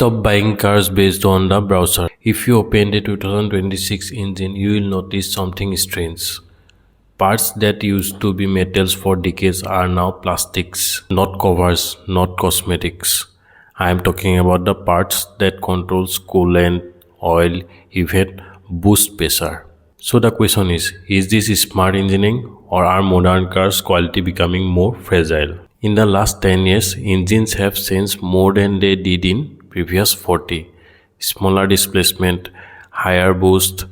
Stop buying cars based on the browser. If you open the 2026 engine, you will notice something strange. Parts that used to be metals for decades are now plastics, not covers, not cosmetics. I am talking about the parts that controls coolant, oil, even boost pressure. So the question is this smart engineering or are modern cars quality becoming more fragile? In the last 10 years, engines have changed more than they did in previous 40. Smaller displacement, higher boost,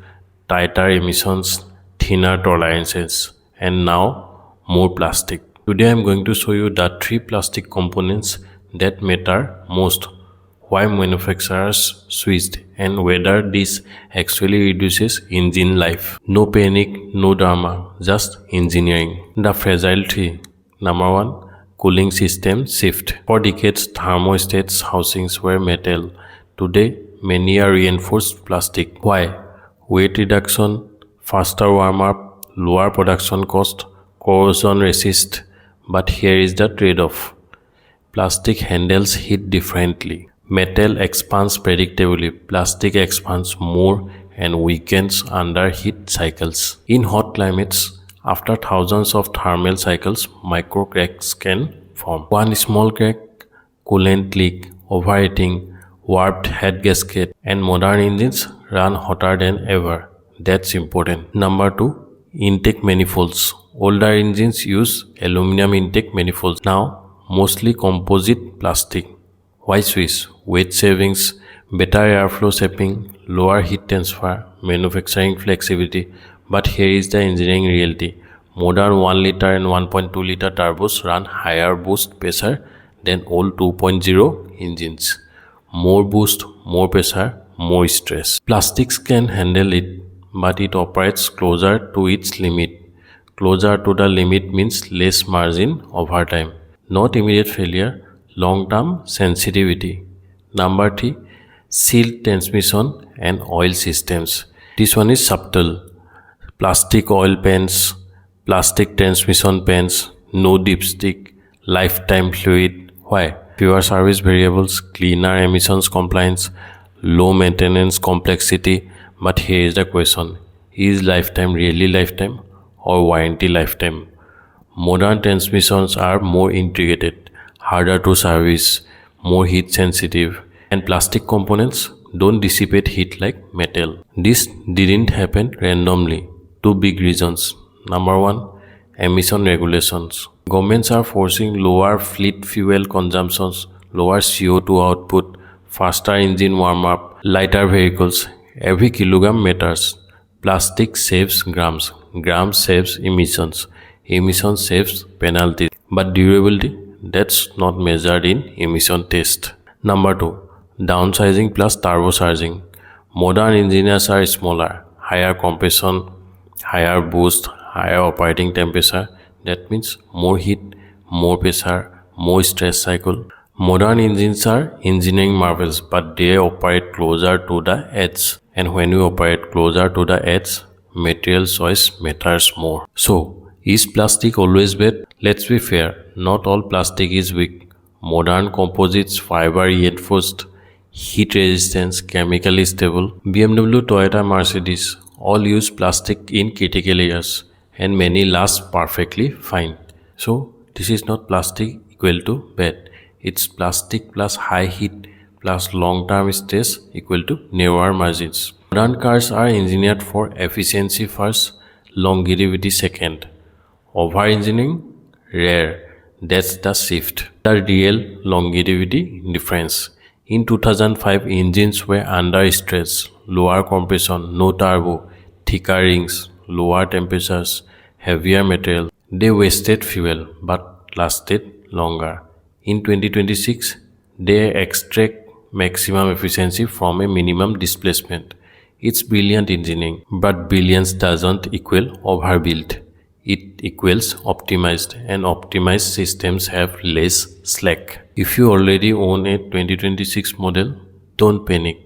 tighter emissions, thinner tolerances, and now more plastic. Today I am going to show you the 3 plastic components that matter most, why manufacturers switched, and whether this actually reduces engine life. No panic, no drama, just engineering. The fragile 3. Number 1. Cooling system shift. For decades, thermostats housings were metal. Today, many are reinforced plastic. Why? Weight reduction, faster warm-up, lower production cost, corrosion resist. But here is the trade-off. Plastic handles heat differently. Metal expands predictably. Plastic expands more and weakens under heat cycles. In hot climates, after thousands of thermal cycles, micro cracks can form. One small crack, coolant leak, overheating, warped head gasket, and modern engines run hotter than ever. That's important. Number 2. Intake manifolds. Older engines use aluminum intake manifolds. Now, mostly composite plastic. Why switch? Weight savings, better airflow shaping, lower heat transfer, manufacturing flexibility. But here is the engineering reality. Modern 1 liter and 1.2 liter turbos run higher boost pressure than old 2.0 engines. More boost, more pressure, more stress. Plastics can handle it, but it operates closer to its limit. Closer to the limit means less margin over time. Not immediate failure, long-term sensitivity. Number 3. Sealed transmission and oil systems. This one is subtle. Plastic oil pans, plastic transmission pans, no dipstick, lifetime fluid. Why? Fewer service variables, cleaner emissions compliance, low maintenance complexity. But here is the question. Is lifetime really lifetime or warranty lifetime? Modern transmissions are more integrated, harder to service, more heat sensitive, and plastic components don't dissipate heat like metal. This didn't happen randomly. 2 big reasons. Number 1. Emission regulations. Governments are forcing lower fleet fuel consumptions, lower CO2 output, faster engine warm-up, lighter vehicles. Every kilogram matters. Plastic saves grams. Grams saves emissions. Emissions saves penalties. But durability, that's not measured in emission test. Number 2. Downsizing plus turbocharging. Modern engineers are smaller, higher compression, higher boost, higher operating temperature. That means more heat, more pressure, more stress cycle. Modern engines are engineering marvels, but they operate closer to the edge. And when you operate closer to the edge, material choice matters more. So, is plastic always bad? Let's be fair, not all plastic is weak. Modern composites, fiber reinforced, heat resistance, chemically stable. BMW, Toyota, Mercedes all use plastic in critical areas and many last perfectly fine. So this is not plastic equal to bad. It's plastic plus high heat plus long-term stress equal to narrower margins. Modern cars are engineered for efficiency first, longevity second. Over-engineering? Rare. That's the shift. The real longevity difference. In 2005, engines were under stress, lower compression, no turbo, thicker rings, lower temperatures, heavier material. They wasted fuel but lasted longer. In 2026, they extract maximum efficiency from a minimum displacement. It's brilliant engineering, but brilliance doesn't equal overbuilt. It equals optimized, and optimized systems have less slack. If you already own a 2026 model, don't panic.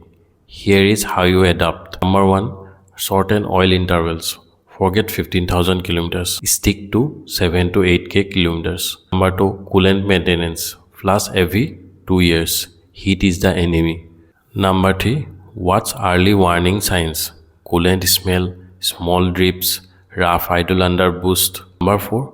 Here is how you adapt. Number 1. Shorten oil intervals. Forget 15,000 kilometers. Stick to 7 to 8k kilometers. Number 2. Coolant maintenance. Flush every 2 years. Heat is the enemy. Number 3. Watch early warning signs. Coolant smell, small drips, rough idle under boost. Number 4.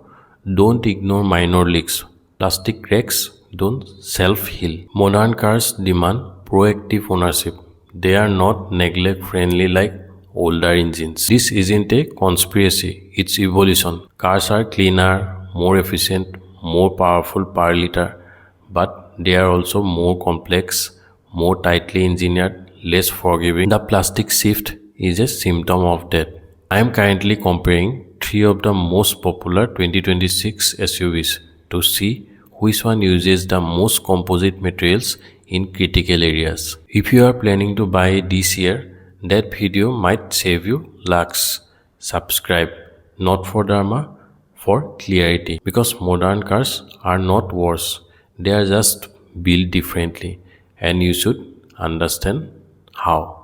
Don't ignore minor leaks. Plastic cracks don't self-heal. Modern cars demand proactive ownership. They are not neglect-friendly like older engines. This isn't a conspiracy, it's evolution. Cars are cleaner, more efficient, more powerful per liter, but they are also more complex, more tightly engineered, less forgiving. The plastic shift is a symptom of that. I am currently comparing three of the most popular 2026 SUVs to see which one uses the most composite materials in critical areas. If you are planning to buy this year, that video might save you lakhs. Subscribe, not for drama, for clarity. Because modern cars are not worse, they are just built differently, and you should understand how.